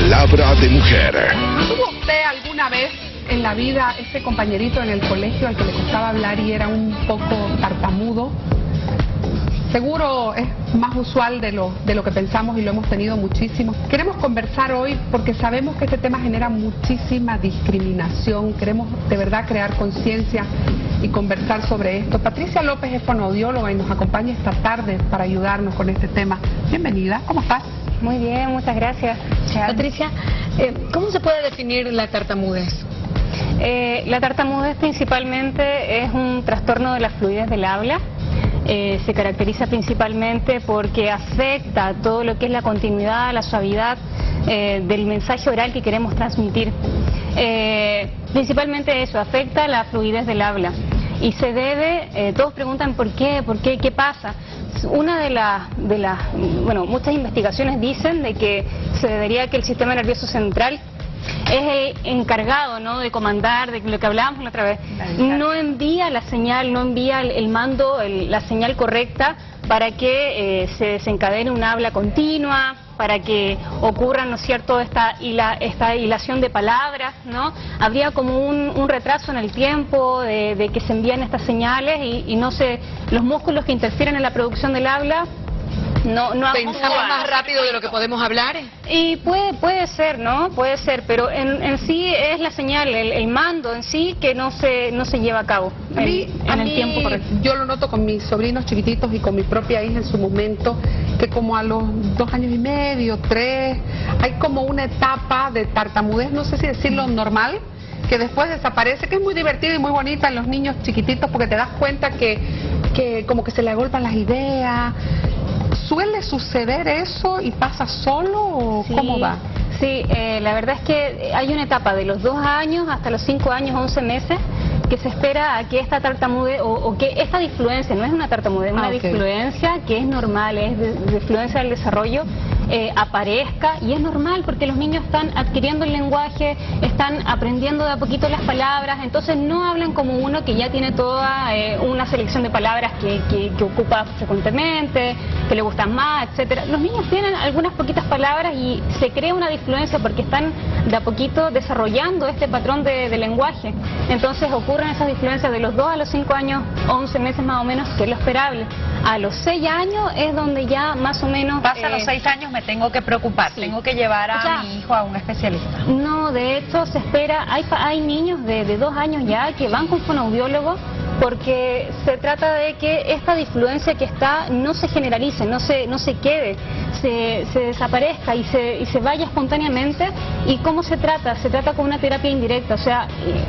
Palabra de mujer. ¿Tuvo usted alguna vez en la vida ese compañerito en el colegio al que le costaba hablar y era un poco tartamudo? Seguro es más usual de lo que pensamos y lo hemos tenido muchísimo. Queremos conversar hoy porque sabemos que este tema genera muchísima discriminación. Queremos de verdad crear conciencia y conversar sobre esto. Patricia López es fonoaudióloga y nos acompaña esta tarde para ayudarnos con este tema. Bienvenida, ¿cómo estás? Muy bien, muchas gracias. Patricia, ¿cómo se puede definir la tartamudez? La tartamudez principalmente es un trastorno de la fluidez del habla. Se caracteriza principalmente porque afecta todo lo que es la continuidad, la suavidad del mensaje oral que queremos transmitir. Principalmente eso, afecta la fluidez del habla. Y se debe, todos preguntan por qué, qué pasa. Una de las, muchas investigaciones dicen de que se debería que el sistema nervioso central es el encargado, ¿no?, de comandar, de lo que hablábamos la otra vez. No envía la señal, no envía el mando, la señal correcta para que se desencadene un habla continua, para que ocurra, ¿no es cierto?, esta hilación de palabras, ¿no? Habría como un retraso en el tiempo de que se envían estas señales y no se, los músculos que interfieren en la producción del habla no ¿Pensamos más rápido de lo que podemos hablar? Y puede ser, ¿no? Puede ser, pero en sí es la señal, el mando en sí que no se lleva a cabo en el tiempo correcto. Yo lo noto con mis sobrinos chiquititos y con mi propia hija en su momento, que como a los 2 años y medio, 3, hay como una etapa de tartamudez, no sé si decirlo normal, que después desaparece, que es muy divertida y muy bonita en los niños chiquititos porque te das cuenta que como que se le agolpan las ideas. ¿Suele suceder eso y pasa solo o sí, cómo va? Sí, la verdad es que hay una etapa de los 2 años hasta los 5 años, 11 meses, que se espera a que esta tartamudez o que esta disfluencia, no es una tartamudez, es una disfluencia que es normal, es disfluencia del desarrollo, aparezca, y es normal porque los niños están adquiriendo el lenguaje, están aprendiendo de a poquito las palabras, entonces no hablan como uno que ya tiene toda una selección de palabras que ocupa frecuentemente, que le gustan más, etcétera. Los niños tienen algunas poquitas palabras y se crea una disfluencia porque están de a poquito desarrollando este patrón de lenguaje. Entonces ocurren esas disfluencias de los 2 a los 5 años, 11 meses más o menos, que es lo esperable. A los 6 años es donde ya más o menos... Pasa a los 6 años, me tengo que preocupar, sí. Tengo que llevar a mi hijo a un especialista. No, de hecho se espera, hay niños de 2 años ya que van con fonoaudiólogo porque se trata de que esta disfluencia que está no se generalice, no se quede, se desaparezca y se vaya espontáneamente. ¿Y cómo se trata? Se trata con una terapia indirecta, o sea,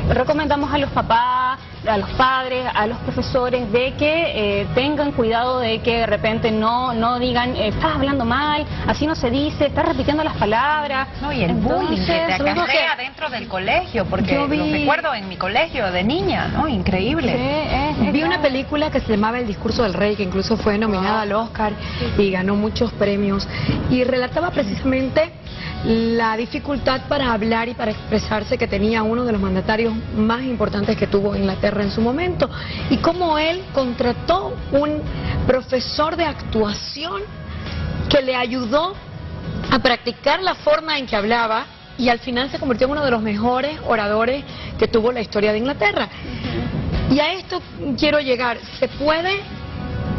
recomendamos a los papás, a los padres, a los profesores de que tengan cuidado de que de repente no digan, estás hablando mal, así no se dice, estás repitiendo las palabras. No, y el bullying que te acarrea dentro del colegio, porque lo recuerdo en mi colegio de niña, ¿no? Increíble. Sí, vi una película que se llamaba El discurso del rey, que incluso fue nominada al Oscar y ganó muchos premios, y relataba precisamente la dificultad para hablar y para expresarse que tenía uno de los mandatarios más importantes que tuvo Inglaterra en su momento, y cómo él contrató un profesor de actuación que le ayudó a practicar la forma en que hablaba, y al final se convirtió en uno de los mejores oradores que tuvo la historia de Inglaterra. Y a esto quiero llegar. ¿Se puede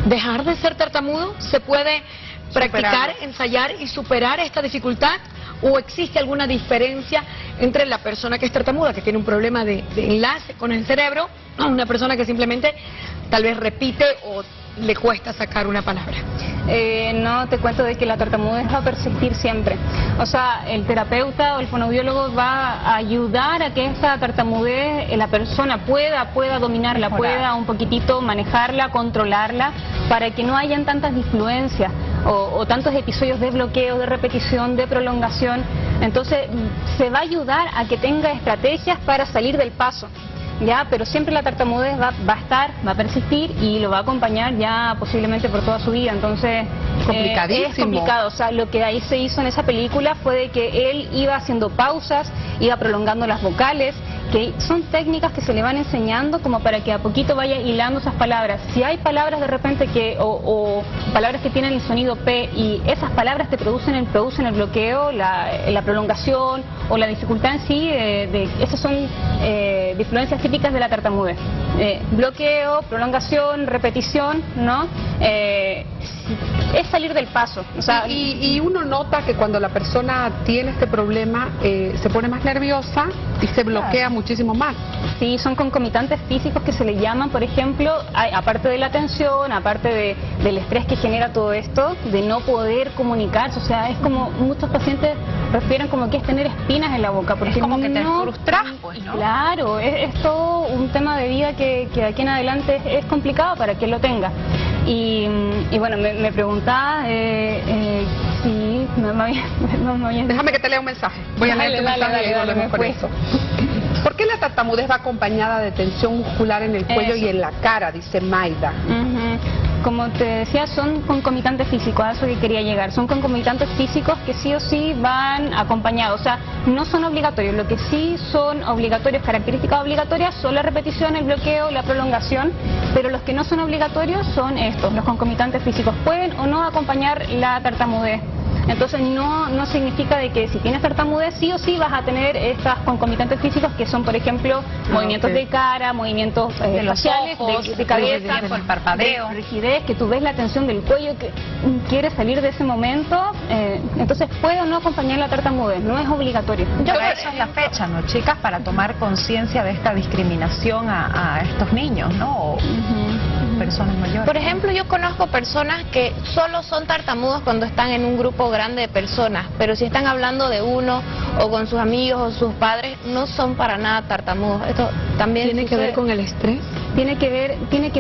dejar de ser tartamudo? ¿Se puede practicar, ensayar y superar esta dificultad? ¿O existe alguna diferencia entre la persona que es tartamuda, que tiene un problema de enlace con el cerebro, a una persona que simplemente tal vez repite o le cuesta sacar una palabra? No, te cuento de que la tartamudez va a persistir siempre. O sea, el terapeuta o el fonoaudiólogo va a ayudar a que esa tartamudez la persona pueda dominarla, pueda un poquitito manejarla, controlarla, para que no hayan tantas disfluencias o tantos episodios de bloqueo, de repetición, de prolongación. Entonces se va a ayudar a que tenga estrategias para salir del paso. Ya, pero siempre la tartamudez va a persistir y lo va a acompañar ya posiblemente por toda su vida. Entonces es complicado. O sea, lo que ahí se hizo en esa película fue de que él iba haciendo pausas, iba prolongando las vocales, que son técnicas que se le van enseñando como para que a poquito vaya hilando esas palabras. Si hay palabras de repente que, o palabras que tienen el sonido P y esas palabras te producen el bloqueo, la prolongación o la dificultad en sí, esas son disfluencias típicas de la tartamudez. Bloqueo, prolongación, repetición, ¿no? Es salir del paso. O sea, y uno nota que cuando la persona tiene este problema se pone más nerviosa y se bloquea muchísimo más. Sí, son concomitantes físicos que se le llaman, por ejemplo, aparte de la tensión, aparte del estrés que genera todo esto, de no poder comunicarse. O sea, es como muchos pacientes refieren como que es tener espinas en la boca. Porque es como que te frustras, pues, ¿no? Claro, es todo un tema de vida que de aquí en adelante es complicado para quien lo tenga. Y bueno, me preguntaba si Déjame que te lea un mensaje. Voy a leer tu mensaje y volvemos con eso. ¿Por qué la tartamudez va acompañada de tensión muscular en el cuello y en la cara? Dice Maida. Como te decía, son concomitantes físicos, a eso que quería llegar. Son concomitantes físicos que sí o sí van acompañados. O sea, no son obligatorios. Lo que sí son obligatorios, características obligatorias, son la repetición, el bloqueo, la prolongación. Pero los que no son obligatorios son estos, los concomitantes físicos. Pueden o no acompañar la tartamudez. Entonces no significa de que si tienes tartamudez sí o sí vas a tener estas concomitantes físicos que son, por ejemplo, movimientos de cara, movimientos de los faciales, ojos, de cabeza, el parpadeo, rigidez, que tú ves la tensión del cuello, que quieres salir de ese momento. Entonces puede o no acompañar la tartamudez, no es obligatorio. Para eso es la fecha, ¿no, chicas? Para tomar conciencia de esta discriminación a estos niños, ¿no? O personas mayores. Por ejemplo, yo conozco personas que solo son tartamudos cuando están en un grupo grande de personas, pero si están hablando de uno o con sus amigos o sus padres, no son para nada tartamudos. Esto también ¿tiene que ver con el estrés? Tiene que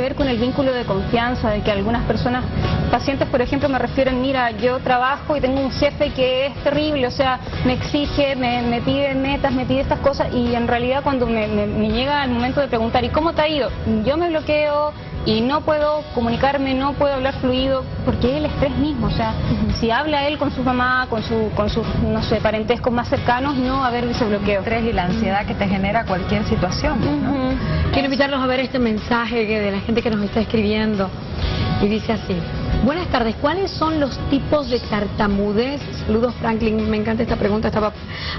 ver con el vínculo de confianza, de que algunas personas, pacientes por ejemplo me refieren, mira, yo trabajo y tengo un jefe que es terrible, o sea, me exige, me pide metas, me pide estas cosas, y en realidad cuando me llega el momento de preguntar, ¿y cómo te ha ido? Yo me bloqueo y no puedo comunicarme, no puedo hablar fluido, porque es el estrés mismo. O sea, si habla él con su mamá, con sus, no sé, parentescos más cercanos, no va a haber ese bloqueo. El estrés y la ansiedad que te genera cualquier situación, ¿no? Quiero invitarlos a ver este mensaje de la gente que nos está escribiendo, y dice así: buenas tardes, ¿cuáles son los tipos de tartamudez? Saludos, Franklin, me encanta esta pregunta, estaba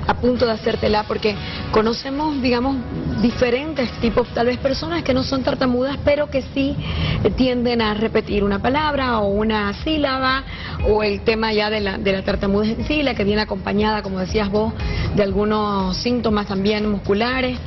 a punto de hacértela porque conocemos, digamos, diferentes tipos, tal vez personas que no son tartamudas, pero que sí tienden a repetir una palabra o una sílaba, o el tema ya de la tartamudez en sí, la que viene acompañada, como decías vos, de algunos síntomas también musculares.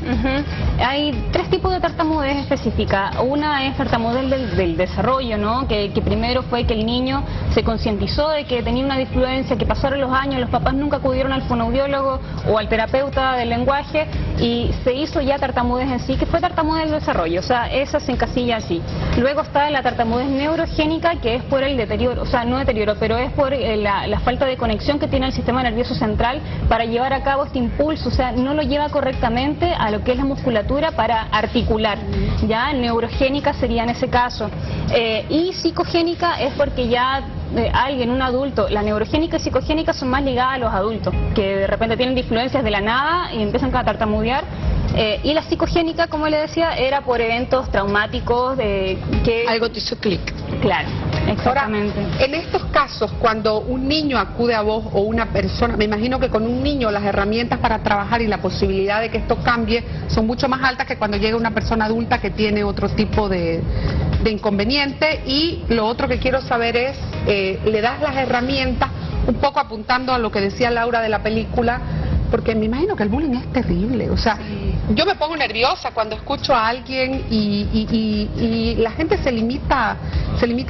Hay tres tipos de tartamudez específica. Una es tartamudez del desarrollo, ¿no? Que primero fue que el niño se concientizó de que tenía una disfluencia, que pasaron los años, los papás nunca acudieron al fonoaudiólogo o al terapeuta del lenguaje y se hizo ya tartamudez en sí, que fue tartamudez del desarrollo. O sea, esa se encasilla así. Luego está la tartamudez neurogénica, que es por el deterioro, o sea, no deterioro, pero es por la falta de conexión que tiene el sistema nervioso central para llevar a cabo este impulso. O sea, no lo lleva correctamente a lo que es la musculatura para articular. Ya neurogénica sería en ese caso. Y psicogénica es porque ya alguien, un adulto, la neurogénica y psicogénica son más ligadas a los adultos, que de repente tienen disfluencias de la nada y empiezan a tartamudear. Y la psicogénica, como le decía, era por eventos traumáticos que... Algo te hizo clic. Claro, exactamente. Ahora, en estos casos, cuando un niño acude a vos o una persona, me imagino que con un niño las herramientas para trabajar y la posibilidad de que esto cambie son mucho más altas que cuando llega una persona adulta que tiene otro tipo de inconveniente. Y lo otro que quiero saber es, le das las herramientas, un poco apuntando a lo que decía Laura de la película, porque me imagino que el bullying es terrible. O sea, yo me pongo nerviosa cuando escucho a alguien y la gente se limita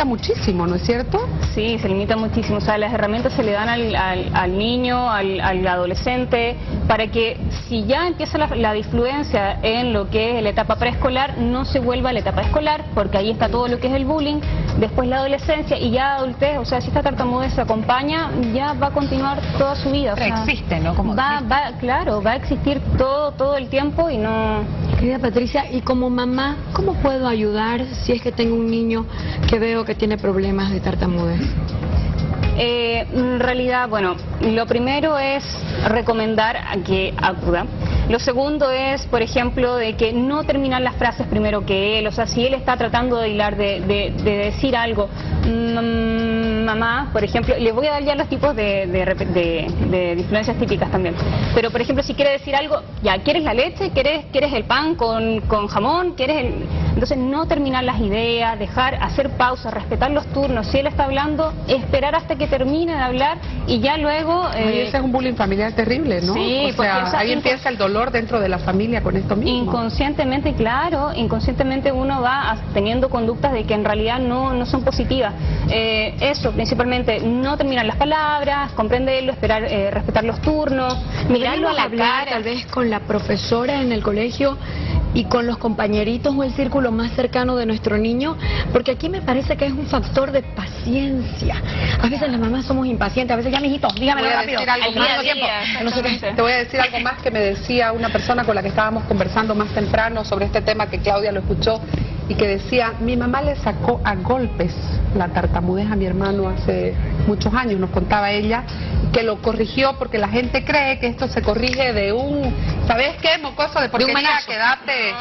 muchísimo, ¿no es cierto? Sí, se limita muchísimo. O sea, las herramientas se le dan al niño, al adolescente, para que si ya empieza la disfluencia en lo que es la etapa preescolar, no se vuelva a la etapa escolar, porque ahí está todo lo que es el bullying, después la adolescencia y ya adultez. O sea, si esta tartamudez se acompaña, ya va a continuar toda su vida. Pero existe, ¿no? Como claro, va a existir todo el tiempo y no... Querida Patricia, y como mamá, ¿cómo puedo ayudar si es que tengo un niño que veo que tiene problemas de tartamudez? En realidad, bueno, lo primero es recomendar a que acuda. Lo segundo es, por ejemplo, de que no terminar las frases primero que él. O sea, si él está tratando de hilar, de decir algo, mamá, por ejemplo, le voy a dar ya los tipos de disfluencias típicas también. Pero, por ejemplo, si quiere decir algo, ya, ¿quieres la leche? ¿Quieres el pan con jamón? Entonces, no terminar las ideas, hacer pausas, respetar los turnos. Si él está hablando, esperar hasta que termine de hablar y ya luego... ese es un bullying familiar terrible, ¿no? Sí, o sea, ahí empieza el dolor dentro de la familia con esto mismo. Inconscientemente, claro, inconscientemente uno va teniendo conductas de que en realidad no son positivas. Eso, principalmente, no terminar las palabras, comprenderlo, esperar, respetar los turnos, mirarlo a la cara. Tal vez con la profesora en el colegio y con los compañeritos o el círculo más cercano de nuestro niño, porque aquí me parece que es un factor de paciencia. A veces las mamás somos impacientes, a veces ya, mijito, dígamelo rápido. Te voy a decir algo más que me decía una persona con la que estábamos conversando más temprano sobre este tema, que Claudia lo escuchó, y que decía, mi mamá le sacó a golpes la tartamudez a mi hermano hace muchos años, nos contaba ella, que lo corrigió porque la gente cree que esto se corrige de un, ¿sabes qué, mocoso de porquería? Quédate.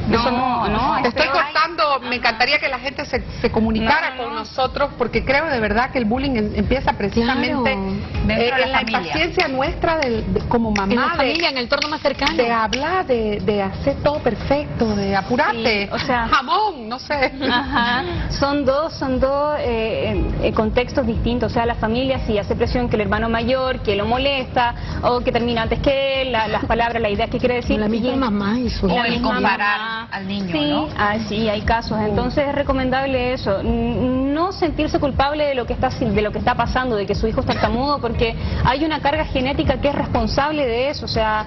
No, te estoy cortando, me encantaría que la gente se comunicara con nosotros, porque creo de verdad que el bullying empieza precisamente en la impaciencia nuestra como mamá, en la familia, en el entorno más cercano, de hablar, de hacer todo perfecto, de apurarte, sí, o sea, jamón, no sé. Ajá. Son dos contextos distintos. O sea, la familia sí hace presión que el hermano mayor, que lo molesta, o que termina antes que él, las palabras, la idea que quiere decir. La misma mamá y su o el comparar al niño, sí, ¿no? Sí, hay casos. Entonces es recomendable eso, no sentirse culpable de lo que está pasando, de que su hijo es tartamudo, porque hay una carga genética que es responsable de eso. O sea,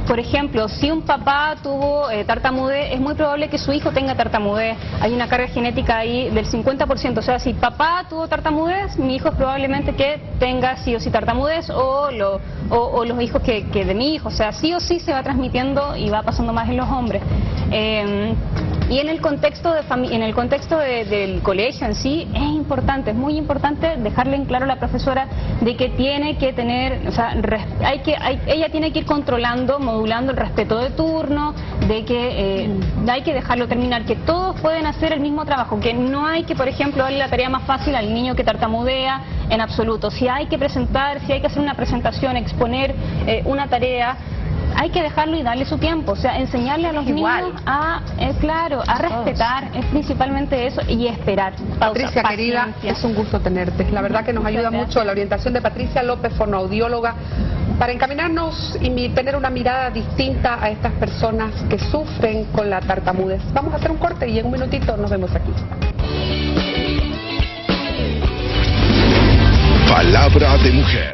por ejemplo, si un papá tuvo tartamudez, es muy probable que su hijo tenga tartamudez. Hay una carga genética ahí del 50%. O sea, si papá tuvo tartamudez, mi hijo es probablemente que tenga sí o sí tartamudez, o los hijos que de mi hijo. O sea, sí o sí se va transmitiendo y va pasando más en los hombres. Y en el contexto del colegio en sí, es importante, es muy importante dejarle en claro a la profesora de que tiene que tener, o sea, ella tiene que ir controlando, modulando el respeto de turno, de que hay que dejarlo terminar, que todos pueden hacer el mismo trabajo, que no hay que, por ejemplo, darle la tarea más fácil al niño que tartamudea, en absoluto. Si hay que presentar, si hay que hacer una presentación, exponer una tarea, hay que dejarlo y darle su tiempo. O sea, enseñarle a los niños a respetar, es principalmente eso, y esperar. Patricia, querida, es un gusto tenerte. La verdad que nos ayuda mucho la orientación de Patricia López, fonoaudióloga, para encaminarnos y tener una mirada distinta a estas personas que sufren con la tartamudez. Vamos a hacer un corte y en un minutito nos vemos aquí. Palabra de mujer.